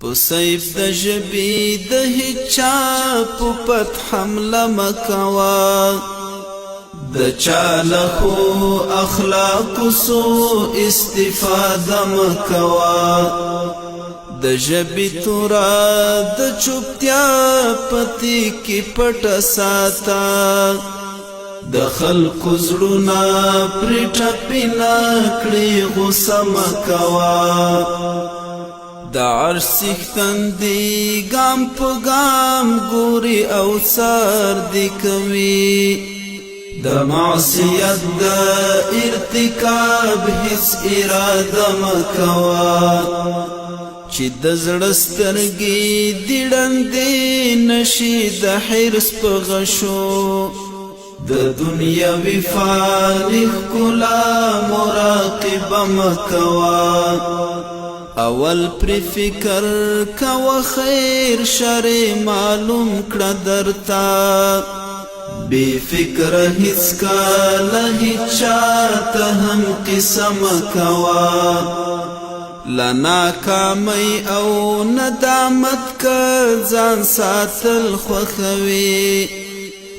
پسیب د ژبې د هیچا په پت حمله مکوا د چاله خو اخلاق سو استفاده مکوا د ژبې تورا د چوپتیا پتی کې پټ ساتا د خلق زړونه پر ټپینا کړي غوسه مکوا د عرش سختن دی ګام په ګام ګوري او سر دی کوي د معصیت د ارتکاب هیڅ اراده مکوا چې د زړه سترګې دې ړندې نشي د حرص په غشو د دنیاوي فاني ښکلا مراقبه مکوا اول پر فکر کوا خیر شر معلوم کړه درتا بے فکر هیڅ کاله هیچاته هم قسم کوا لنا کامی او ندامت کا ځان ساتل خوخوي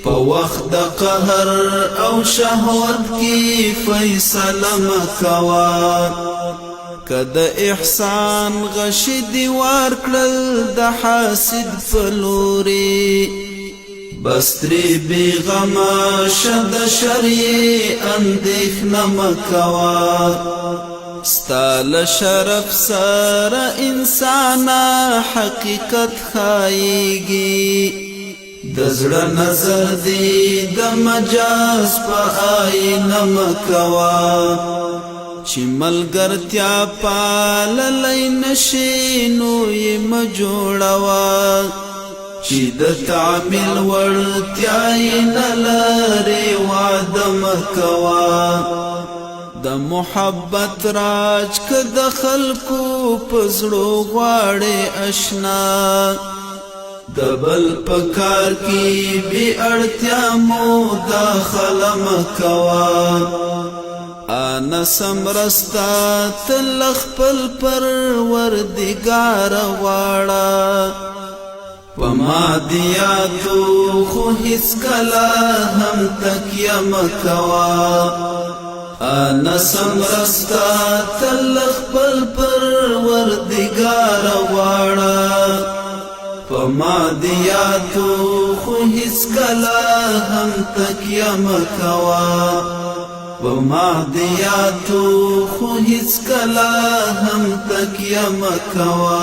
په وخت د قهر او شهوت کې فیصله مکوا کد احسان غشي دیوار کړل د حاسد فلوري بستری بیغما شد شری اندیخنه مکوا ستال شرف سر انسانا حقیقت خایگی دزړه نظر دی د مجاز په آینه مکوا چې ملګرتیا پاللی نشي نو یې مجوړوا چې د تعمیل وړتیا یې نه لري وعده مکوا د محبت راج که د خلکو په زړو غواړې اشنا د بل په کار کې بې اړتیا مداخله مکوا انا سمرستا تل خپل پروردګار غواړه وما دیاتو خو هیڅ کله هم تکیه مکوا انا سمرستا تل خپل پروردګار غواړه وما دیاتو خو هیڅ کله هم تکیه مکوا وما دیاتو خو هیڅ کله هم تکیه مکوا